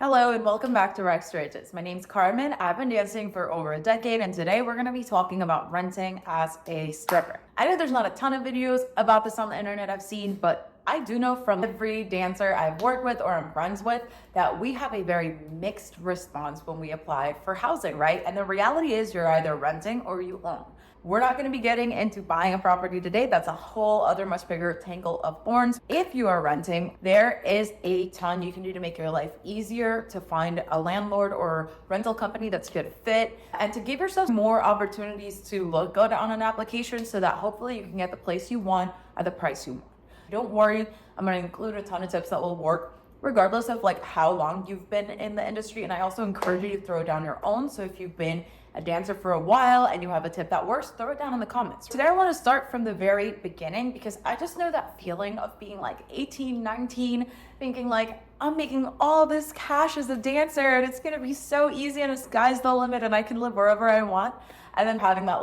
Hello and welcome back to Rex Strategies. My name's Carmen. I've been dancing for over a decade, and today we're going to be talking about renting as a stripper. I know there's not a ton of videos about this on the internet I've seen, but I do know from every dancer I've worked with or I'm friends with that we have a very mixed response when we apply for housing, right? And the reality is you're either renting or you own. We're not going to be getting into buying a property today. That's a whole other much bigger tangle of thorns. If you are renting, there is a ton you can do to make your life easier, to find a landlord or rental company that's good fit, and to give yourself more opportunities to look good on an application so that hopefully you can get the place you want at the price you want. Don't worry, I'm going to include a ton of tips that will work regardless of how long you've been in the industry. And I also encourage you to throw down your own. So if you've been a dancer for a while and you have a tip that works, throw it down in the comments. Today I want to start from the very beginning because I just know that feeling of being 18, 19, thinking I'm making all this cash as a dancer and it's going to be so easy and the sky's the limit and I can live wherever I want. And then having that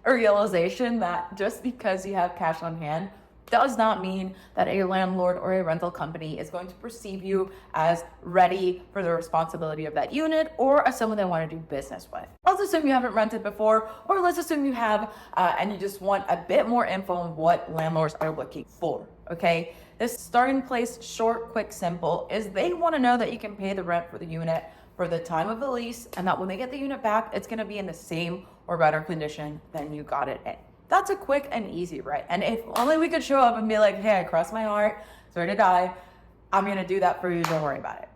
a realization that just because you have cash on hand does not mean that a landlord or a rental company is going to perceive you as ready for the responsibility of that unit or as someone they want to do business with. Let's assume you haven't rented before, or let's assume you have and you just want a bit more info on what landlords are looking for, okay? This starting place, short, quick, simple, is they want to know that you can pay the rent for the unit for the time of the lease and that when they get the unit back, it's going to be in the same or better condition than you got it in. That's a quick and easy, right? And if only we could show up and be like, hey, I crossed my heart, sorry to die, I'm gonna do that for you, don't worry about it.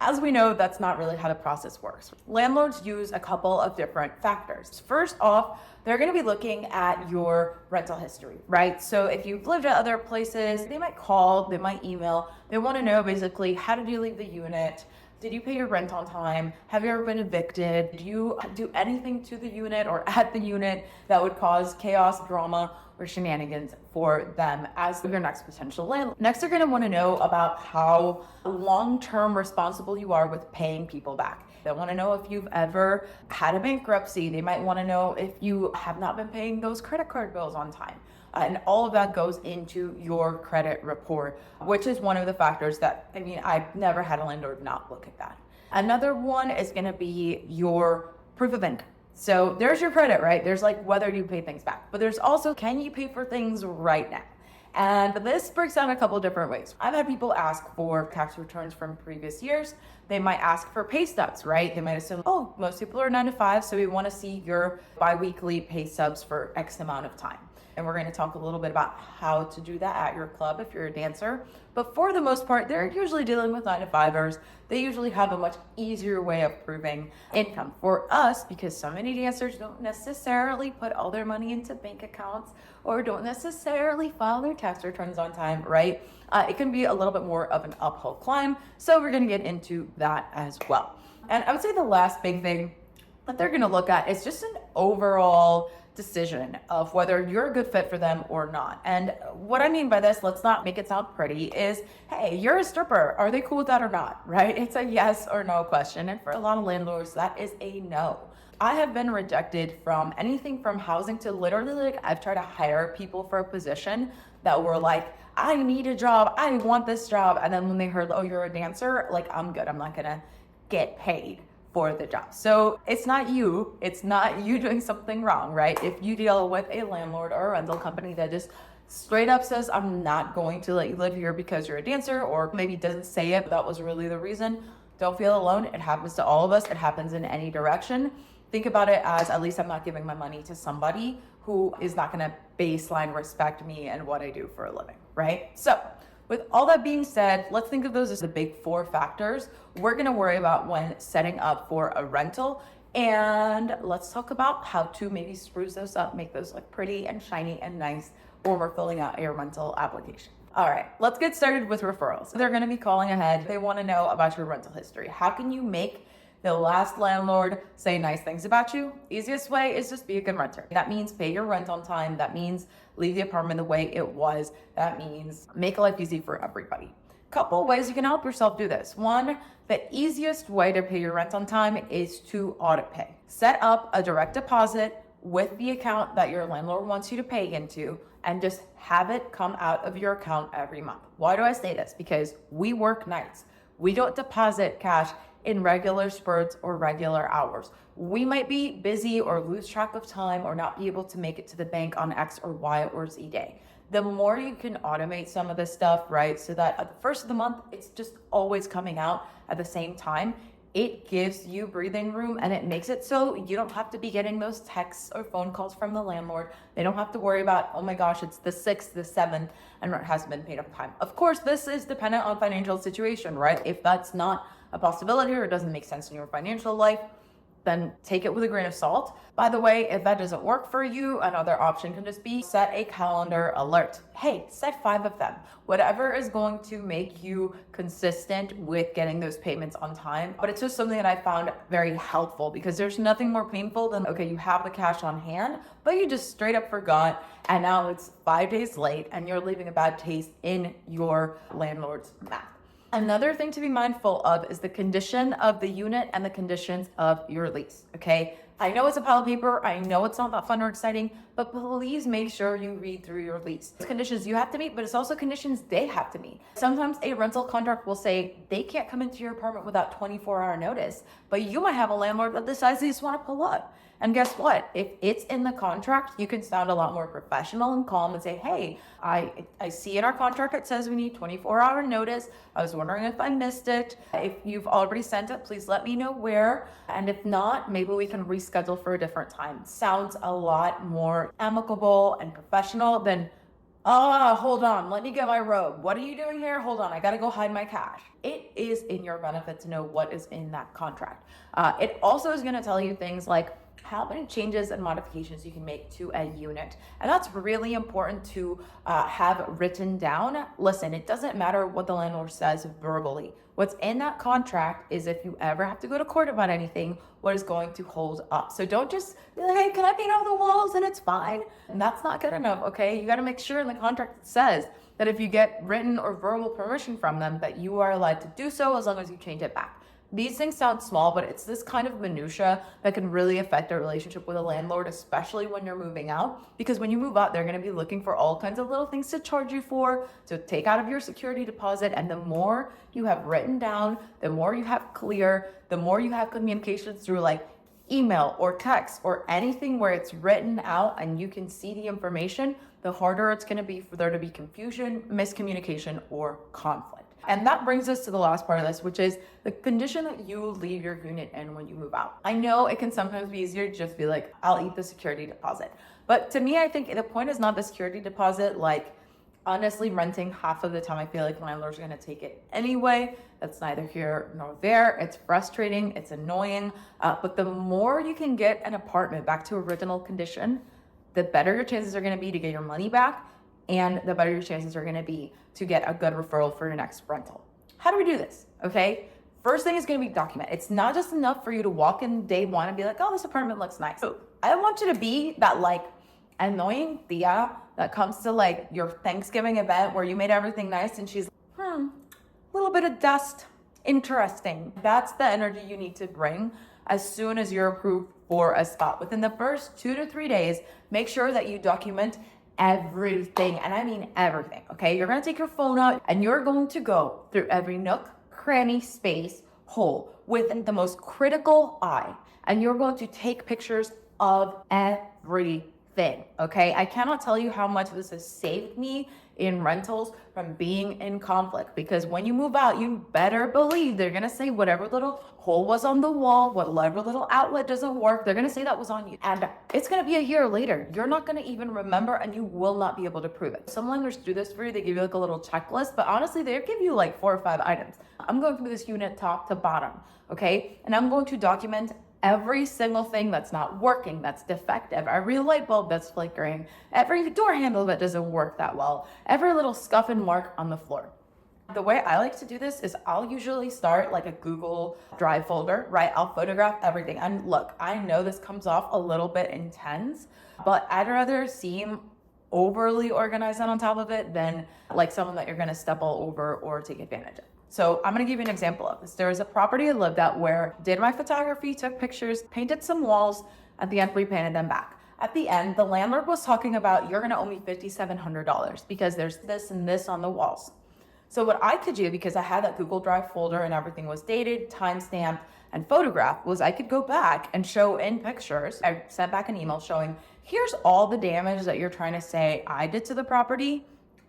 As we know, that's not really how the process works. Landlords use a couple of different factors. First off, they're gonna be looking at your rental history, right? So if you've lived at other places, they might call, they might email, they wanna know basically, how did you leave the unit? Did you pay your rent on time? Have you ever been evicted? Did you do anything to the unit or at the unit that would cause chaos, drama, or shenanigans for them as your next potential landlord? Next, they're gonna wanna know about how long-term responsible you are with paying people back. They wanna know if you've ever had a bankruptcy. They might wanna know if you have not been paying those credit card bills on time. And all of that goes into your credit report, which is one of the factors that, I've never had a landlord not look at that. Another one is gonna be your proof of income. So there's your credit, right? There's whether you pay things back, but there's also, can you pay for things right now? And this breaks down a couple different ways. I've had people ask for tax returns from previous years. They might ask for pay stubs, right? They might assume, oh, most people are 9 to 5, so we wanna see your biweekly pay stubs for X amount of time. And we're going to talk a little bit about how to do that at your club if you're a dancer. But for the most part, they're usually dealing with 9 to 5ers. They usually have a much easier way of proving income. For us, because so many dancers don't necessarily put all their money into bank accounts or don't necessarily file their tax returns on time, right? It can be a little bit more of an uphill climb. So we're going to get into that as well. And I would say the last big thing that they're going to look at is just an overall decision of whether you're a good fit for them or not. And what I mean by this, let's not make it sound pretty, is, hey, you're a stripper. Are they cool with that or not, right? It's a yes or no question. And for a lot of landlords, that is a no. I have been rejected from anything from housing to literally I've tried to hire people for a position that were I need a job. I want this job. And then when they heard, oh, you're a dancer, I'm good. I'm not gonna get paid for the job. So it's not you doing something wrong, right? If you deal with a landlord or a rental company that just straight up says, I'm not going to let you live here because you're a dancer, or maybe doesn't say it, but that was really the reason, don't feel alone. It happens to all of us. It happens in any direction. Think about it as, at least I'm not giving my money to somebody who is not gonna baseline respect me and what I do for a living, right? So with all that being said, let's think of those as the big 4 factors we're gonna worry about when setting up for a rental. And let's talk about how to maybe spruce those up, make those look pretty and shiny and nice when we're filling out a rental application. All right, let's get started with referrals. They're gonna be calling ahead. They wanna know about your rental history. How can you make the last landlord say nice things about you? Easiest way is just be a good renter. That means pay your rent on time. That means leave the apartment the way it was. That means make life easy for everybody. Couple ways you can help yourself do this. One, the easiest way to pay your rent on time is to auto pay. Set up a direct deposit with the account that your landlord wants you to pay into and just have it come out of your account every month. Why do I say this? Because we work nights. We don't deposit cash in regular spurts or regular hours. We might be busy or lose track of time or not be able to make it to the bank on X or Y or Z day. The more you can automate some of this stuff, right, so that at the first of the month, it's just always coming out at the same time, it gives you breathing room, and it makes it so you don't have to be getting those texts or phone calls from the landlord. They don't have to worry about, oh my gosh, it's the 6th, the 7th, and rent hasn't been paid on time. Of course, this is dependent on financial situation, right? If that's not a possibility or it doesn't make sense in your financial life, then take it with a grain of salt. By the way, if that doesn't work for you, another option can just be set a calendar alert. Hey, set 5 of them. Whatever is going to make you consistent with getting those payments on time. But it's just something that I found very helpful, because there's nothing more painful than, okay, you have the cash on hand, but you just straight up forgot, and now it's 5 days late and you're leaving a bad taste in your landlord's mouth. Another thing to be mindful of is the condition of the unit and the conditions of your lease, okay? I know it's a pile of paper. I know it's not that fun or exciting, but please make sure you read through your lease. It's conditions you have to meet, but it's also conditions they have to meet. Sometimes a rental contract will say they can't come into your apartment without 24-hour notice, but you might have a landlord that decides they just want to pull up. And guess what? If it's in the contract, you can sound a lot more professional and calm and say, hey, I see in our contract it says we need 24-hour notice. I was wondering if I missed it. If you've already sent it, please let me know where. And if not, maybe we can reschedule for a different time. Sounds a lot more amicable and professional than, hold on, let me get my robe. What are you doing here? Hold on, I gotta go hide my cash. It is in your benefit to know what is in that contract. It also is gonna tell you things like how many changes and modifications you can make to a unit. And that's really important to have written down. Listen, it doesn't matter what the landlord says verbally. What's in that contract is, if you ever have to go to court about anything, what is going to hold up. So don't just be like, hey, can I paint all the walls and it's fine? And that's not good enough, okay? You gotta make sure in the contract it says that if you get written or verbal permission from them, that you are allowed to do so as long as you change it back. These things sound small, but it's this kind of minutia that can really affect a relationship with a landlord, especially when you're moving out. Because when you move out, they're going to be looking for all kinds of little things to charge you for, to take out of your security deposit. And the more you have written down, the more you have clear, the more you have communications through like email or text or anything where it's written out and you can see the information, the harder it's going to be for there to be confusion, miscommunication, or conflict. And that brings us to the last part of this, which is the condition that you leave your unit in when you move out. I know it can sometimes be easier to just be like, I'll eat the security deposit. But to me, I think the point is not the security deposit. Like, honestly, renting, half of the time, I feel like landlords are going to take it anyway. That's neither here nor there. It's frustrating. It's annoying. But the more you can get an apartment back to original condition, the better your chances are going to be to get your money back, and the better your chances are going to be to get a good referral for your next rental. How do we do this? Okay. First thing is going to be document. It's not just enough for you to walk in day one and be like, oh, this apartment looks nice. So I want you to be that like annoying Thea that comes to like your Thanksgiving event where you made everything nice and she's like, a little bit of dust. Interesting. That's the energy you need to bring as soon as you're approved for a spot. Within the first 2 to 3 days, make sure that you document everything, and I mean everything, okay? You're gonna take your phone out and you're going to go through every nook, cranny, space, hole with the most critical eye, and you're going to take pictures of everything, okay? I cannot tell you how much this has saved me in rentals from being in conflict, because when you move out, you better believe they're gonna say whatever little hole was on the wall, whatever little outlet doesn't work, they're gonna say that was on you. And it's gonna be a year later. You're not gonna even remember, and you will not be able to prove it. Some lenders do this for you. They give you like a little checklist, but honestly, they give you like 4 or 5 items. I'm going through this unit top to bottom, okay? And I'm going to document every single thing that's not working, that's defective, every light bulb that's flickering, every door handle that doesn't work that well, every little scuff and mark on the floor. The way I like to do this is I'll usually start like a Google Drive folder, right? I'll photograph everything. And look, I know this comes off a little bit intense, but I'd rather seem overly organized and on top of it than like someone that you're going to step all over or take advantage of. So I'm going to give you an example of this. There was a property I lived at where did my photography, took pictures, painted some walls, at the end repainted them back. At the end, the landlord was talking about, you're going to owe me $5,700 because there's this and this on the walls. So what I could do, because I had that Google Drive folder and everything was dated, timestamped, and photographed, was I could go back and show in pictures. I sent back an email showing, here's all the damage that you're trying to say I did to the property.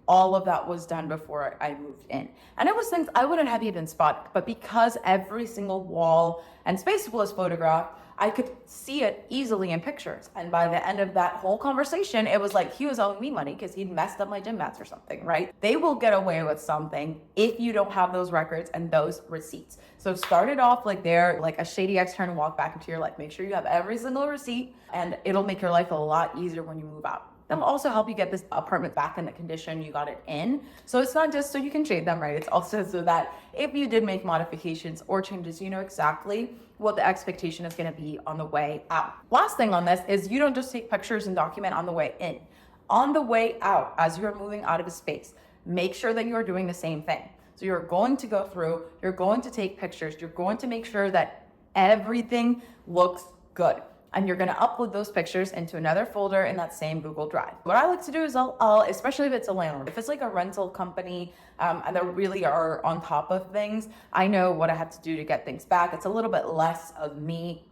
All of that was done before I moved in. And it was things I wouldn't have even spotted, but because every single wall and space was photographed, I could see it easily in pictures. And by the end of that whole conversation, it was like he was owing me money because he'd messed up my gym mats or something, right? They will get away with something if you don't have those records and those receipts. So start it off like they're like a shady ex-turn and walk back into your life. Make sure you have every single receipt, and it'll make your life a lot easier when you move out. That'll also help you get this apartment back in the condition you got it in. So it's not just so you can shade them, right? It's also so that if you did make modifications or changes, you know exactly what the expectation is going to be on the way out. Last thing on this is you don't just take pictures and document on the way in. On the way out, as you're moving out of a space, make sure that you're doing the same thing. So you're going to go through, you're going to take pictures, you're going to make sure that everything looks good. And you're going to upload those pictures into another folder in that same Google Drive. What I like to do is I'll especially if it's a landlord, if it's like a rental company and they really are on top of things, I know what I have to do to get things back. It's a little bit less of me,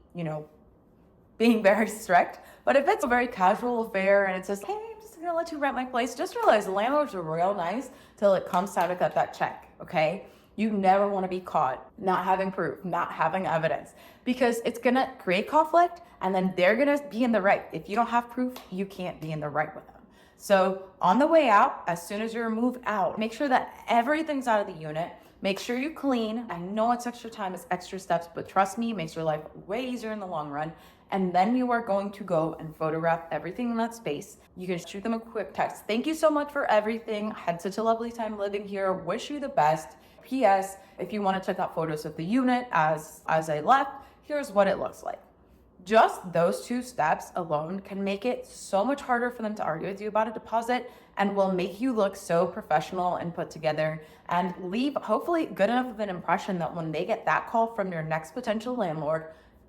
being very strict. But if it's a very casual affair and it's just, hey, I'm just going to let you rent my place, just realize landlords are real nice till it comes time to cut that check, okay? You never want to be caught not having proof, not having evidence, because it's going to create conflict and then they're going to be in the right. If you don't have proof, you can't be in the right with them. So on the way out, as soon as you're moved out, make sure that everything's out of the unit. Make sure you clean. I know it's extra time, it's extra steps, but trust me, it makes your life way easier in the long run. And then you are going to go and photograph everything in that space. You can shoot them a quick text. Thank you so much for everything. Had such a lovely time living here. Wish you the best. P.S. If you want to check out photos of the unit as I left, here's what it looks like. Just those two steps alone can make it so much harder for them to argue with you about a deposit and will make you look so professional and put together and leave hopefully good enough of an impression that when they get that call from your next potential landlord,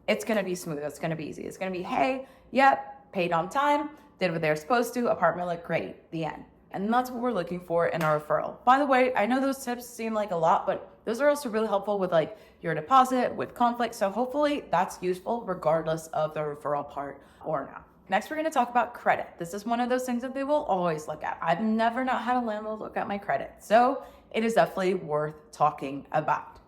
it's going to be smooth. It's going to be easy. It's going to be, hey, yep, paid on time, did what they're supposed to, apartment looked great, the end. And that's what we're looking for in our referral. By the way, I know those tips seem like a lot, but those are also really helpful with like your deposit, with conflict. So hopefully that's useful regardless of the referral part or not. Next, we're going to talk about credit. This is one of those things that they will always look at. I've never not had a landlord look at my credit. So it is definitely worth talking about.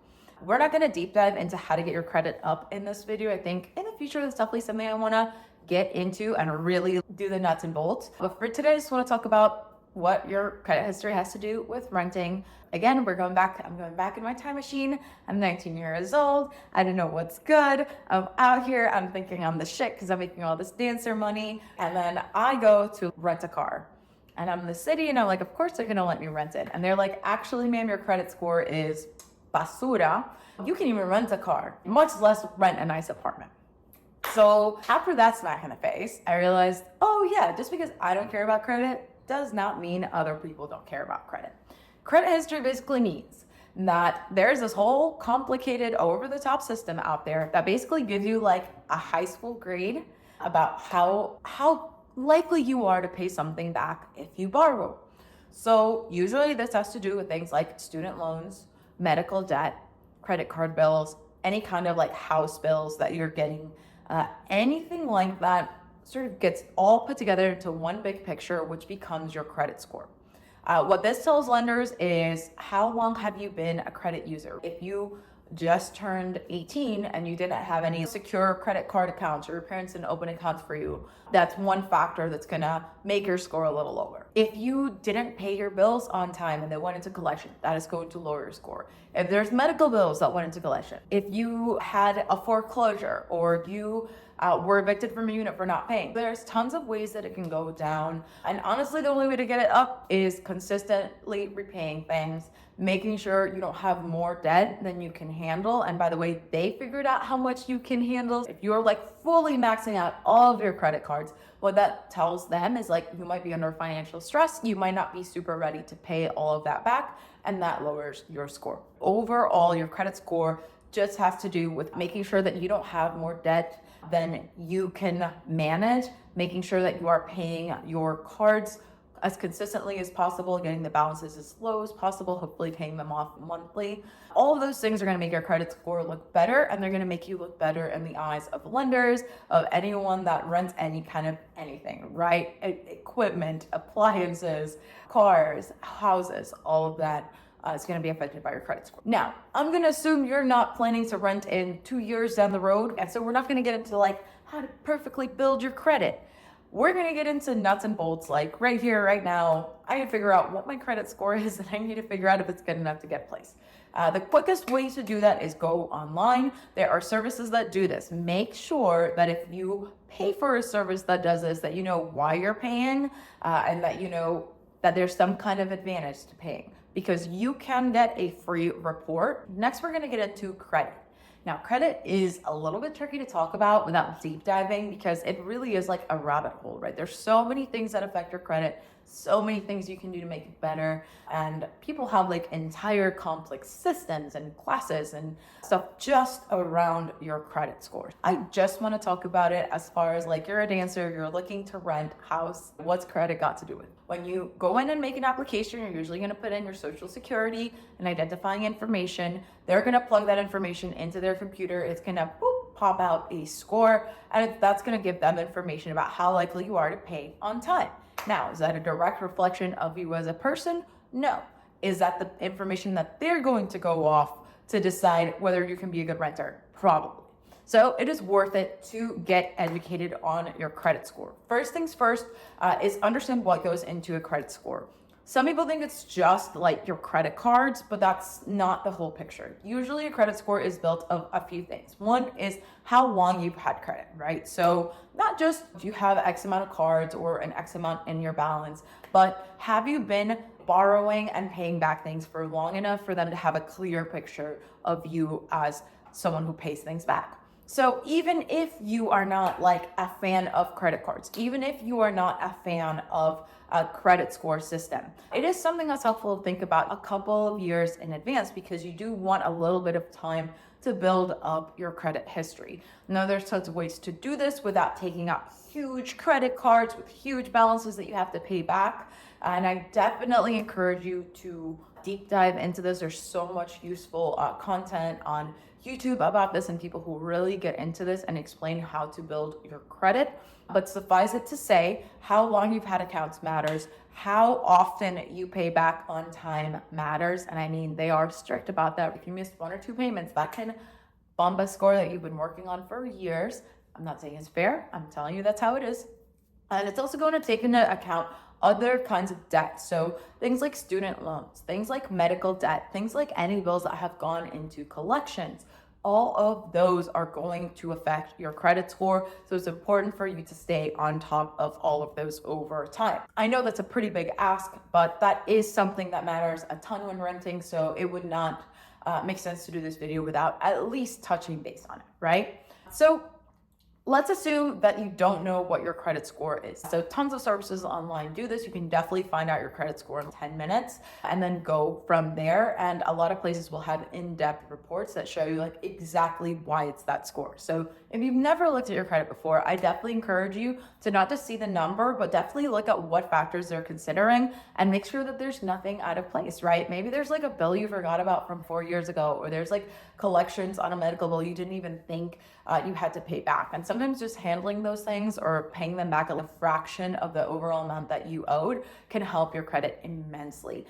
We're not going to deep dive into how to get your credit up in this video. I think in the future, that's definitely something I want to get into and really do the nuts and bolts. But for today, I just want to talk about what your credit history has to do with renting. Again, I'm going back in my time machine. I'm 19 years old. I don't know what's good. I'm out here. I'm thinking I'm the shit because I'm making all this dancer money. And then I go to rent a car. And I'm in the city and I'm like, of course they're going to let me rent it. And they're like, actually, ma'am, your credit score is basura. You can even rent a car, much less rent a nice apartment. So after that smack in the face, I realized, oh yeah, just because I don't care about credit does not mean other people don't care about credit. Credit history basically means that there's this whole complicated over-the-top system out there that basically gives you like a high school grade about how likely you are to pay something back if you borrow. So usually this has to do with things like student loans, medical debt, credit card bills, any kind of like house bills that you're getting, anything like that sort of gets all put together into one big picture, which becomes your credit score. What this tells lenders is how long have you been a credit user? If you just turned 18 and you didn't have any secure credit card accounts or your parents didn't open accounts for you, that's one factor that's gonna make your score a little lower. If you didn't pay your bills on time and they went into collection, that is going to lower your score. If there's medical bills that went into collection, if you had a foreclosure or you were evicted from a unit for not paying, there's tons of ways that it can go down. And honestly, the only way to get it up is consistently repaying things, making sure you don't have more debt than you can handle. And by the way, they figured out how much you can handle. If you're like fully maxing out all of your credit cards, what that tells them is like you might be under financial stress. You might not be super ready to pay all of that back, and that lowers your score. Overall, your credit score just has to do with making sure that you don't have more debt than you can manage, making sure that you are paying your cards as consistently as possible, getting the balances as low as possible, hopefully paying them off monthly. All of those things are going to make your credit score look better, and they're going to make you look better in the eyes of lenders, of anyone that rents any kind of anything, right? Equipment, appliances, cars, houses, all of that. Is going to be affected by your credit score. Now, I'm going to assume you're not planning to rent in 2 years down the road. And so we're not going to get into like how to perfectly build your credit. We're going to get into nuts and bolts, like right here, right now. I need to figure out what my credit score is, and I need to figure out if it's good enough to get a place. The quickest way to do that is go online. There are services that do this. Make sure that if you pay for a service that does this, that you know why you're paying, and that you know that there's some kind of advantage to paying, because you can get a free report. Next, we're going to get into credit. Now, credit is a little bit tricky to talk about without deep diving, because it really is like a rabbit hole, right? There's so many things that affect your credit, so many things you can do to make it better. And people have like entire complex systems and classes and stuff just around your credit score. I just want to talk about it as far as like you're a dancer, you're looking to rent house, what's credit got to do with it? When you go in and make an application, you're usually going to put in your social security and identifying information. They're going to plug that information into their computer. It's going to pop out a score, and that's going to give them information about how likely you are to pay on time. Now, is that a direct reflection of you as a person? No. Is that the information that they're going to go off to decide whether you can be a good renter? Probably. So it is worth it to get educated on your credit score. First things first is understand what goes into a credit score. Some people think it's just like your credit cards, but that's not the whole picture. Usually a credit score is built of a few things. One is how long you've had credit, right? So not just do you have X amount of cards or an X amount in your balance, but have you been borrowing and paying back things for long enough for them to have a clear picture of you as someone who pays things back? So even if you are not like a fan of credit cards, even if you are not a fan of a credit score system, it is something that's helpful to think about a couple of years in advance, because you do want a little bit of time to build up your credit history. Now, there's tons of ways to do this without taking out huge credit cards with huge balances that you have to pay back. And I definitely encourage you to deep dive into this. There's so much useful content on YouTube about this, and people who really get into this and explain how to build your credit. But suffice it to say, how long you've had accounts matters. How often you pay back on time matters. And I mean, they are strict about that. If you missed 1 or 2 payments, that can bump a score that you've been working on for years. I'm not saying it's fair. I'm telling you that's how it is. And it's also going to take into account other kinds of debt. So things like student loans, things like medical debt, things like any bills that have gone into collections. All of those are going to affect your credit score. So it's important for you to stay on top of all of those over time. I know that's a pretty big ask, but that is something that matters a ton when renting. So it would not make sense to do this video without at least touching base on it, right? So let's assume that you don't know what your credit score is. So tons of services online do this. You can definitely find out your credit score in 10 minutes and then go from there. And a lot of places will have in-depth reports that show you like exactly why it's that score. So if you've never looked at your credit before, I definitely encourage you to not just see the number, but definitely look at what factors they're considering and make sure that there's nothing out of place, right? Maybe there's like a bill you forgot about from 4 years ago, or there's like collections on a medical bill you didn't even think you had to pay back. And sometimes just handling those things or paying them back a fraction of the overall amount that you owed can help your credit immensely.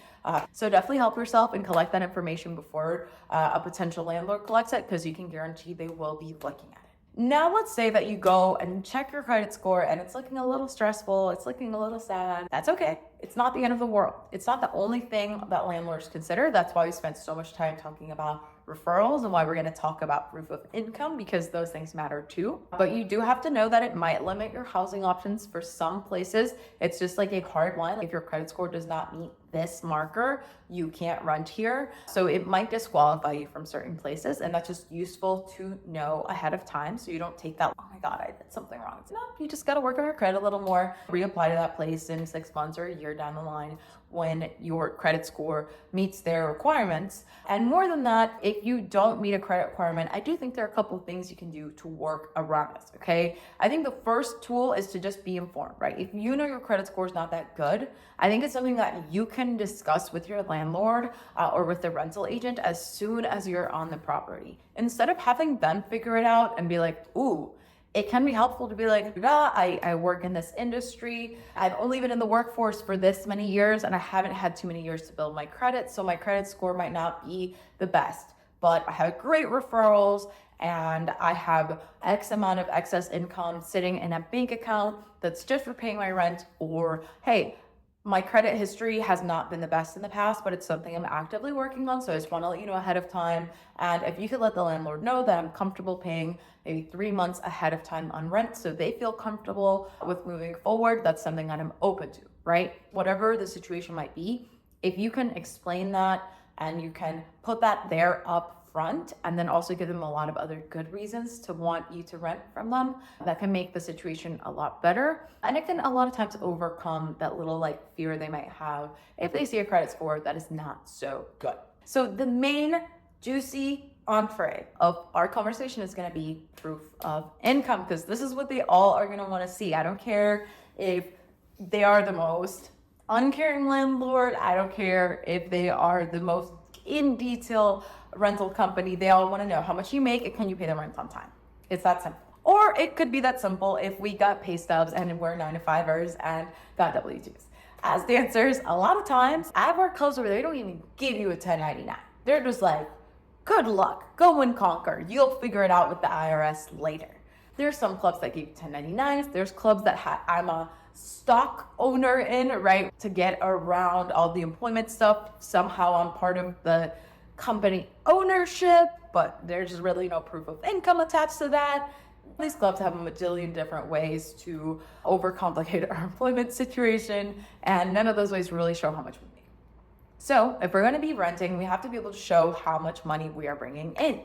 So definitely help yourself and collect that information before a potential landlord collects it, because you can guarantee they will be looking at it. Now, let's say that you go and check your credit score and it's looking a little stressful, it's looking a little sad. That's okay. It's not the end of the world. It's not the only thing that landlords consider. That's why we spent so much time talking about referrals and why we're going to talk about proof of income, because those things matter too. But you do have to know that it might limit your housing options for some places. It's just like a hard line. If your credit score does not meet this marker, you can't rent here. So it might disqualify you from certain places. And that's just useful to know ahead of time. So you don't take that, oh my God, I did something wrong. No, you just got to work on your credit a little more, reapply to that place in 6 months or a year down the line when your credit score meets their requirements. And more than that, if you don't meet a credit requirement, I do think there are a couple of things you can do to work around this, okay? I think the first tool is to just be informed, right? If you know your credit score is not that good, I think it's something that you can discuss with your landlord or with the rental agent as soon as you're on the property. Instead of having them figure it out and be like, ooh, it can be helpful to be like, I work in this industry. I've only been in the workforce for this many years and I haven't had too many years to build my credit. So my credit score might not be the best, but I have great referrals and I have X amount of excess income sitting in a bank account that's just for paying my rent. Or, hey, my credit history has not been the best in the past, but it's something I'm actively working on. So I just want to let you know ahead of time. And if you could let the landlord know that I'm comfortable paying maybe 3 months ahead of time on rent, so they feel comfortable with moving forward, that's something that I'm open to, right? Whatever the situation might be, if you can explain that and you can put that there up front and then also give them a lot of other good reasons to want you to rent from them, that can make the situation a lot better. And it can a lot of times overcome that little like fear they might have if they see a credit score that is not so good. So the main juicy entree of our conversation is going to be proof of income, because this is what they all are going to want to see. I don't care if they are the most uncaring landlord. I don't care if they are the most in detail rental company. They all want to know how much you make and can you pay the rent on time. It's that simple. Or it could be that simple if we got pay stubs and we're 9-to-5ers and got W-2s. As dancers, a lot of times I've worked clubs where they don't even give you a 1099. They're just like, good luck, go and conquer. You'll figure it out with the IRS later. There's some clubs that give you 1099s. There's clubs that I'm a stock owner in, right? To get around all the employment stuff. Somehow I'm part of the company ownership, but there's really no proof of income attached to that. These clubs have a bajillion different ways to overcomplicate our employment situation, and none of those ways really show how much we make. So if we're going to be renting, we have to be able to show how much money we are bringing in.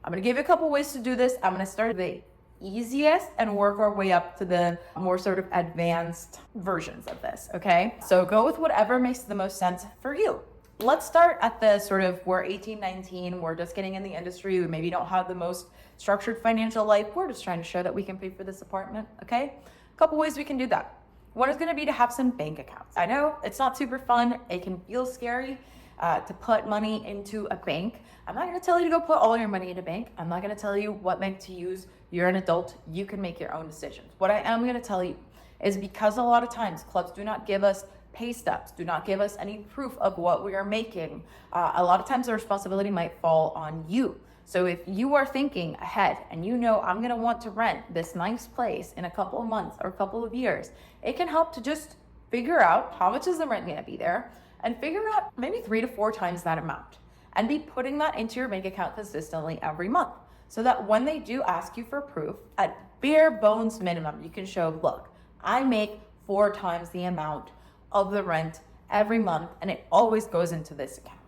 I'm going to give you a couple ways to do this. I'm going to start the easiest and work our way up to the more sort of advanced versions of this, okay? So go with whatever makes the most sense for you. Let's start at the sort of, we're 18, 19, we're just getting in the industry, we maybe don't have the most structured financial life, we're just trying to show that we can pay for this apartment, okay? A couple ways we can do that. One is going to be to have some bank accounts. I know it's not super fun, it can feel scary to put money into a bank. I'm not going to tell you to go put all your money in a bank. I'm not going to tell you what bank to use. You're an adult, you can make your own decisions. What I am going to tell you is, because a lot of times clubs do not give us pay stubs, do not give us any proof of what we are making, a lot of times the responsibility might fall on you. So if you are thinking ahead and you know I'm going to want to rent this nice place in a couple of months or a couple of years, it can help to just figure out how much is the rent going to be there and figure out maybe 3 to 4 times that amount and be putting that into your bank account consistently every month, so that when they do ask you for proof, at bare bones minimum, you can show, look, I make 4 times the amount of the rent every month and it always goes into this account,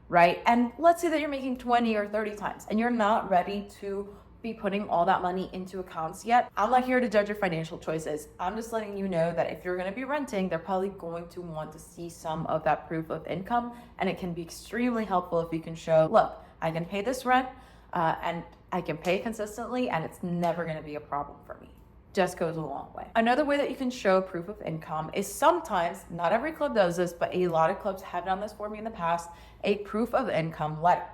right? And let's say that you're making 20 or 30 times and you're not ready to be putting all that money into accounts yet. I'm not here to judge your financial choices. I'm just letting you know that if you're going to be renting, they're probably going to want to see some of that proof of income, and it can be extremely helpful if you can show, look, I can pay this rent and I can pay consistently and it's never going to be a problem for me. Just goes a long way. Another way that you can show proof of income is sometimes, not every club does this, but a lot of clubs have done this for me in the past, a proof of income letter.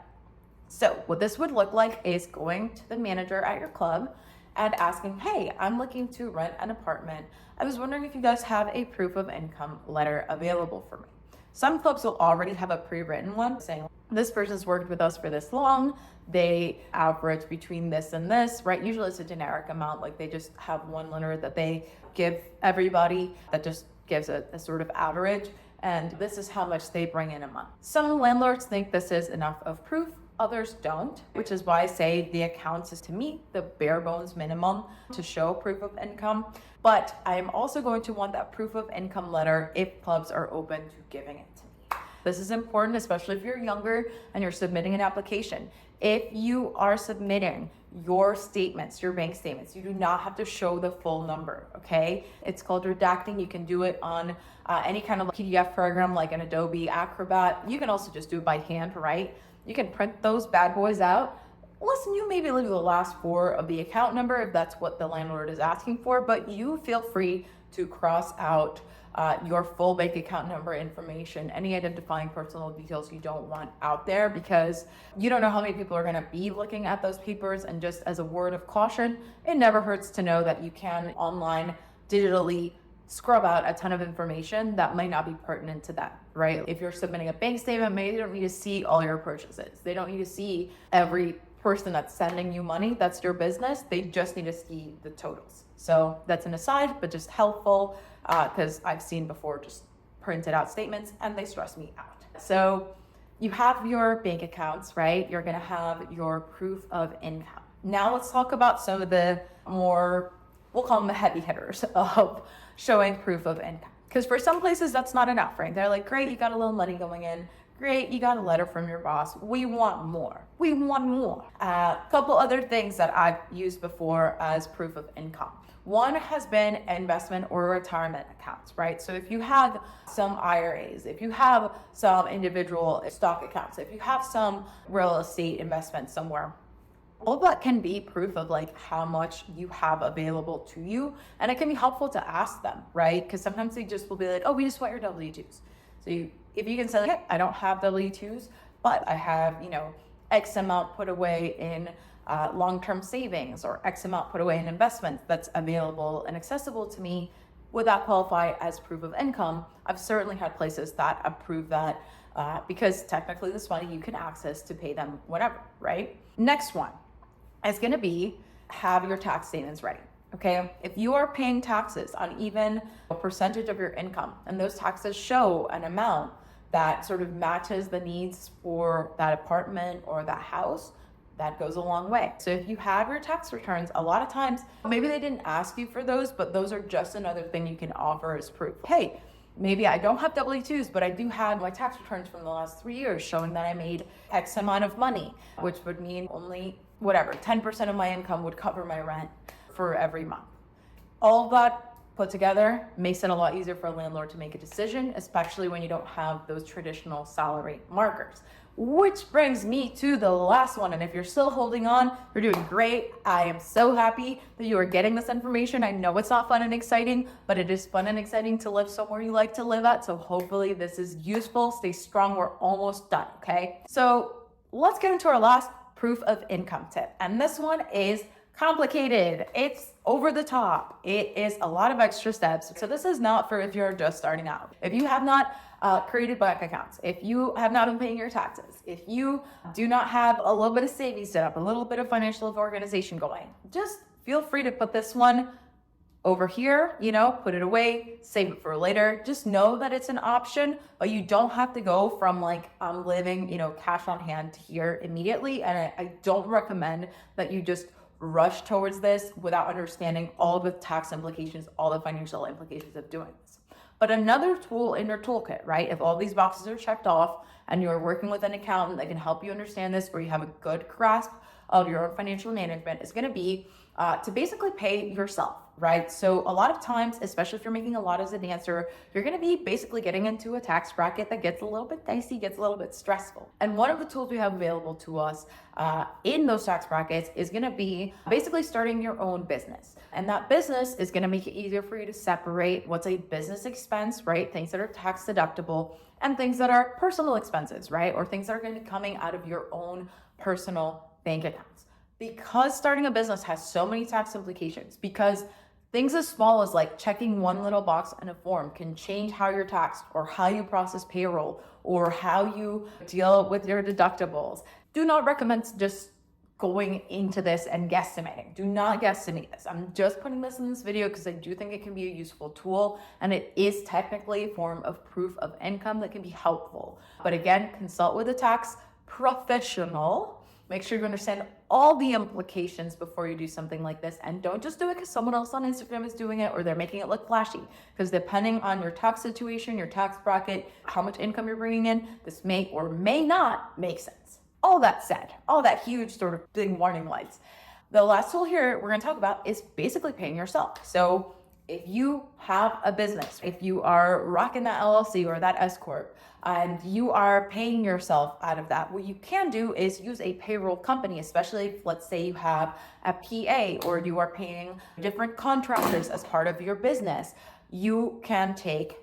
So what this would look like is going to the manager at your club and asking, hey, I'm looking to rent an apartment. I was wondering if you guys have a proof of income letter available for me. Some clubs will already have a pre-written one saying, this person's worked with us for this long, they average between this and this, right? Usually it's a generic amount, like they just have one letter that they give everybody that just gives a sort of average, and this is how much they bring in a month. Some landlords think this is enough of proof, others don't, which is why I say the accounts is to meet the bare bones minimum to show proof of income. But I am also going to want that proof of income letter if clubs are open to giving it to me. This is important, especially if you're younger and you're submitting an application. If you are submitting your statements, your bank statements, you do not have to show the full number, okay? It's called redacting. You can do it on any kind of PDF program like an Adobe Acrobat. You can also just do it by hand, right? You can print those bad boys out. Listen, you maybe leave the last four of the account number if that's what the landlord is asking for, but you feel free to cross out your full bank account number information, any identifying personal details you don't want out there, because you don't know how many people are going to be looking at those papers. And just as a word of caution, it never hurts to know that you can online digitally scrub out a ton of information that might not be pertinent to that, right? If you're submitting a bank statement, maybe they don't need to see all your purchases. They don't need to see every person that's sending you money. That's your business. They just need to see the totals. So that's an aside, but just helpful, because I've seen before just printed out statements and they stress me out. So you have your bank accounts, right? You're going to have your proof of income. Now let's talk about some of the more, we'll call them the heavy hitters of showing proof of income. Because for some places that's not enough, right? They're like, great, you got a little money going in. Great, you got a letter from your boss. We want more. We want more. A couple other things that I've used before as proof of income. One has been investment or retirement accounts, right? So if you have some IRAs, if you have some individual stock accounts, if you have some real estate investment somewhere, all that can be proof of like how much you have available to you. And it can be helpful to ask them, right? Because sometimes they just will be like, oh, we just want your W-2s. So if you can say, like, hey, I don't have W-2s, but I have, X amount put away in long-term savings or X amount put away in investments that's available and accessible to me, would that qualify as proof of income? I've certainly had places that approve that because technically this money you can access to pay them whenever, right? Next one is going to be have your tax statements ready. Okay, if you are paying taxes on even a percentage of your income and those taxes show an amount that sort of matches the needs for that apartment or that house, that goes a long way. So if you have your tax returns, a lot of times, maybe they didn't ask you for those, but those are just another thing you can offer as proof. Hey, maybe I don't have W-2s, but I do have my tax returns from the last 3 years showing that I made X amount of money, which would mean only 10% of my income would cover my rent for every month. All of that put together makes it a lot easier for a landlord to make a decision, especially when you don't have those traditional salary markers. Which brings me to the last one. And if you're still holding on, you're doing great. I am so happy that you are getting this information. I know it's not fun and exciting, but it is fun and exciting to live somewhere you like to live at. So hopefully this is useful. Stay strong. We're almost done, okay? So let's get into our last proof of income tip. And this one is complicated. It's over the top. It is a lot of extra steps. So this is not for if you're just starting out. If you have not created bank accounts, if you have not been paying your taxes, if you do not have a little bit of savings set up, a little bit of financial organization going, just feel free to put this one over here, put it away, save it for later. Just know that it's an option, but you don't have to go from like, I'm living, cash on hand to here immediately. And I don't recommend that you just rush towards this without understanding all the tax implications, all the financial implications of doing this. But another tool in your toolkit, right? If all these boxes are checked off and you're working with an accountant that can help you understand this, or you have a good grasp of your own financial management, is going to be to basically pay yourself, right? So a lot of times, especially if you're making a lot as a dancer, you're going to be basically getting into a tax bracket that gets a little bit dicey, gets a little bit stressful. And one of the tools we have available to us in those tax brackets is going to be basically starting your own business. And that business is going to make it easier for you to separate what's a business expense, right? Things that are tax deductible, and things that are personal expenses, right? Or things that are going to be coming out of your own personal bank accounts. Because starting a business has so many tax implications, because things as small as like checking one little box in a form can change how you're taxed, or how you process payroll, or how you deal with your deductibles. Do not recommend just going into this and guesstimating. Do not guesstimate this. I'm just putting this in this video because I do think it can be a useful tool, and it is technically a form of proof of income that can be helpful. But again, consult with a tax professional. Make sure you understand all the implications before you do something like this. And don't just do it because someone else on Instagram is doing it or they're making it look flashy. Because depending on your tax situation, your tax bracket, how much income you're bringing in, this may or may not make sense. All that said, all that huge sort of big warning lights. The last tool here we're going to talk about is basically paying yourself. So if you have a business, if you are rocking that LLC or that S Corp, and you are paying yourself out of that, what you can do is use a payroll company, especially if, let's say, you have a PA or you are paying different contractors as part of your business. You can take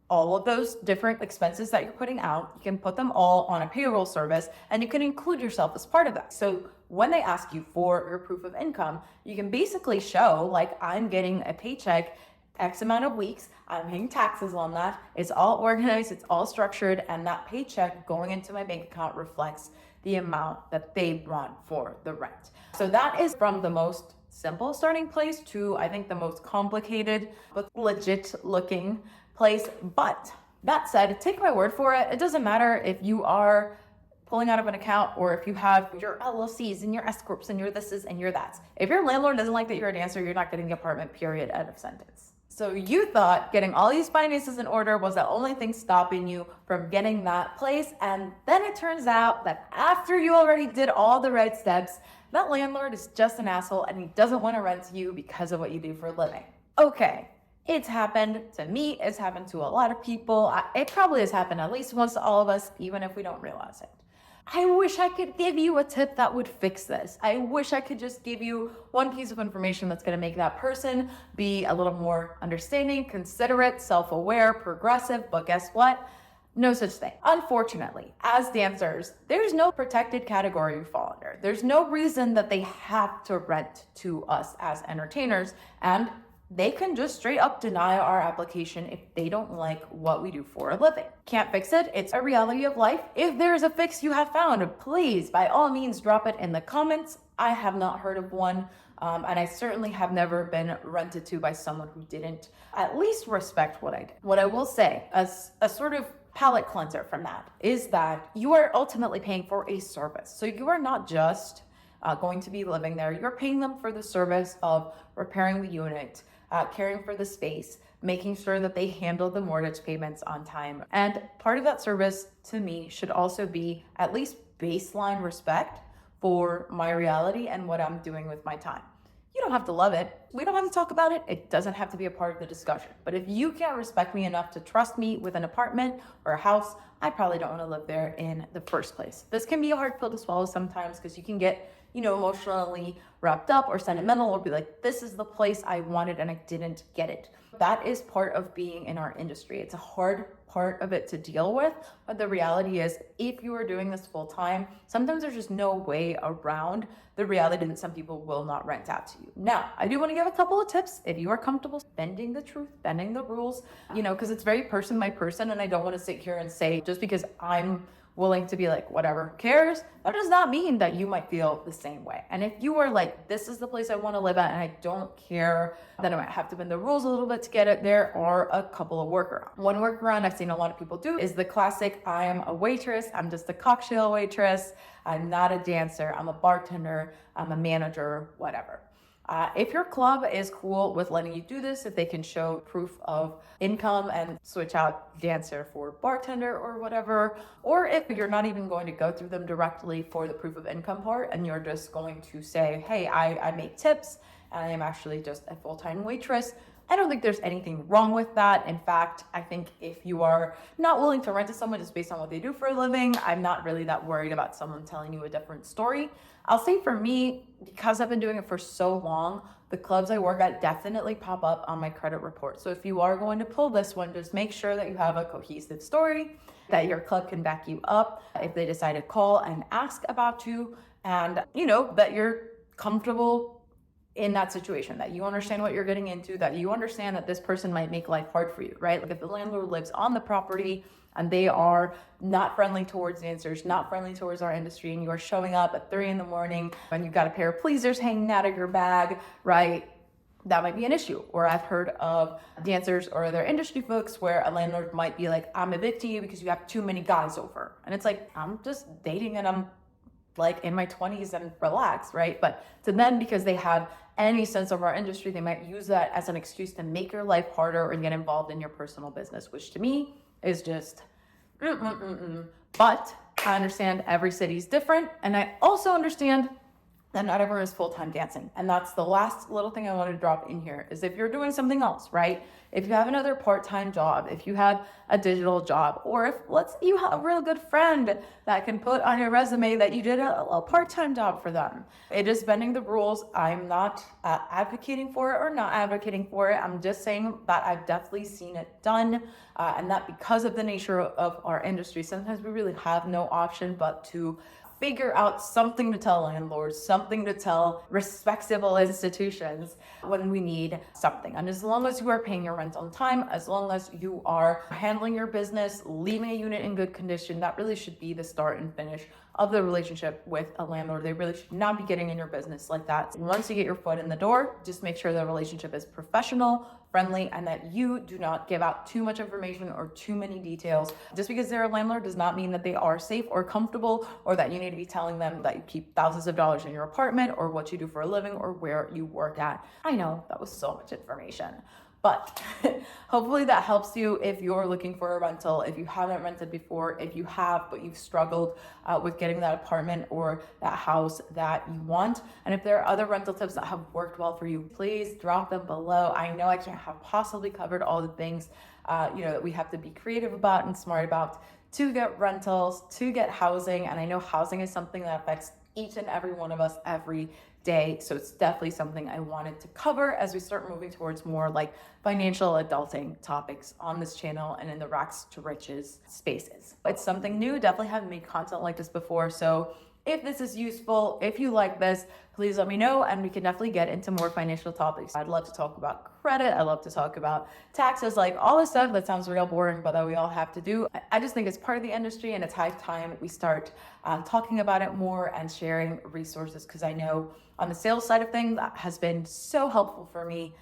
all of those different expenses that you're putting out, you can put them all on a payroll service, and you can include yourself as part of that. So when they ask you for your proof of income, you can basically show, like, I'm getting a paycheck X amount of weeks, I'm paying taxes on that, it's all organized, it's all structured, and that paycheck going into my bank account reflects the amount that they want for the rent. So that is from the most simple starting place to, I think, the most complicated but legit looking place. But that said, take my word for it. It doesn't matter if you are pulling out of an account or if you have your LLCs and your S Corps and your thises and your that's. If your landlord doesn't like that you're a dancer, you're not getting the apartment, period, end of sentence. So you thought getting all these finances in order was the only thing stopping you from getting that place. And then it turns out that after you already did all the right steps, that landlord is just an asshole and he doesn't want to rent to you because of what you do for a living. Okay. It's happened to me. It's happened to a lot of people. It probably has happened at least once to all of us, even if we don't realize it. I wish I could give you a tip that would fix this. I wish I could just give you one piece of information that's going to make that person be a little more understanding, considerate, self-aware, progressive. But guess what? No such thing. Unfortunately, as dancers, there's no protected category we fall under. There's no reason that they have to rent to us as entertainers, and they can just straight up deny our application if they don't like what we do for a living. Can't fix it. It's a reality of life. If there's a fix you have found, please, by all means, drop it in the comments. I have not heard of one, and I certainly have never been rented to by someone who didn't at least respect what I did. What I will say, as a sort of palate cleanser from that, is that you are ultimately paying for a service. So you are not just going to be living there. You're paying them for the service of repairing the unit, caring for the space, making sure that they handle the mortgage payments on time. And part of that service to me should also be at least baseline respect for my reality and what I'm doing with my time. You don't have to love it. We don't have to talk about it. It doesn't have to be a part of the discussion. But if you can't respect me enough to trust me with an apartment or a house, I probably don't want to live there in the first place. This can be a hard pill to swallow sometimes because you can get, emotionally wrapped up or sentimental or be like, this is the place I wanted and I didn't get it. That is part of being in our industry. It's a hard part of it to deal with, but the reality is if you are doing this full time, sometimes there's just no way around the reality that some people will not rent out to you. Now, I do want to give a couple of tips if you are comfortable bending the truth, bending the rules, because it's very person by person, and I don't want to sit here and say just because I'm willing to be like, whatever, who cares? That does not mean that you might feel the same way. And if you are like, this is the place I want to live at and I don't care, then I might have to bend the rules a little bit to get it. There are a couple of workarounds. One workaround I've seen a lot of people do is the classic, I am a waitress, I'm just a cocktail waitress, I'm not a dancer, I'm a bartender, I'm a manager, whatever. If your club is cool with letting you do this, if they can show proof of income and switch out dancer for bartender or whatever, or if you're not even going to go through them directly for the proof of income part and you're just going to say, hey, I make tips and I am actually just a full-time waitress, I don't think there's anything wrong with that. In fact, I think if you are not willing to rent to someone just based on what they do for a living, I'm not really that worried about someone telling you a different story. I'll say for me, because I've been doing it for so long, the clubs I work at definitely pop up on my credit report. So if you are going to pull this one, just make sure that you have a cohesive story, that your club can back you up if they decide to call and ask about you, and that you're comfortable in that situation, that you understand what you're getting into, that you understand that this person might make life hard for you, right? Like if the landlord lives on the property and they are not friendly towards dancers, not friendly towards our industry, and you are showing up at 3 a.m. and you've got a pair of pleasers hanging out of your bag, right? That might be an issue. Or I've heard of dancers or other industry folks where a landlord might be like, I'm evicting you because you have too many guys over. And it's like, I'm just dating and I'm like in my 20s and relax, right? But to them, because they have any sense of our industry, they might use that as an excuse to make your life harder or get involved in your personal business, which to me is just But I understand every city's different, and I also understand that not everyone is full-time dancing. And that's the last little thing I want to drop in here is if you're doing something else, right? If you have another part-time job, if you have a digital job, or if you have a real good friend that can put on your resume that you did a part-time job for them. It is bending the rules. I'm not advocating for it or not advocating for it. I'm just saying that I've definitely seen it done, and that because of the nature of our industry, sometimes we really have no option but to figure out something to tell landlords, something to tell respectable institutions when we need something. And as long as you are paying your rent on time, as long as you are handling your business, leaving a unit in good condition, that really should be the start and finish of the relationship with a landlord. They really should not be getting in your business like that. Once you get your foot in the door, just make sure the relationship is professional, friendly, and that you do not give out too much information or too many details. Just because they're a landlord does not mean that they are safe or comfortable, or that you need to be telling them that you keep thousands of dollars in your apartment or what you do for a living or where you work at. I know that was so much information, but hopefully that helps you if you're looking for a rental, if you haven't rented before, if you have, but you've struggled with getting that apartment or that house that you want. And if there are other rental tips that have worked well for you, please drop them below. I know I can't have possibly covered all the things, that we have to be creative about and smart about to get rentals, to get housing. And I know housing is something that affects each and every one of us every day. So it's definitely something I wanted to cover as we start moving towards more like financial adulting topics on this channel and in the Racks to Riches spaces. It's something new. Definitely haven't made content like this before. So if this is useful, if you like this, please let me know and we can definitely get into more financial topics. I'd love to talk about credit. I love to talk about taxes, like all this stuff that sounds real boring, but that we all have to do. I just think it's part of the industry and it's high time we start talking about it more and sharing resources, because I know on the sales side of things that has been so helpful for me.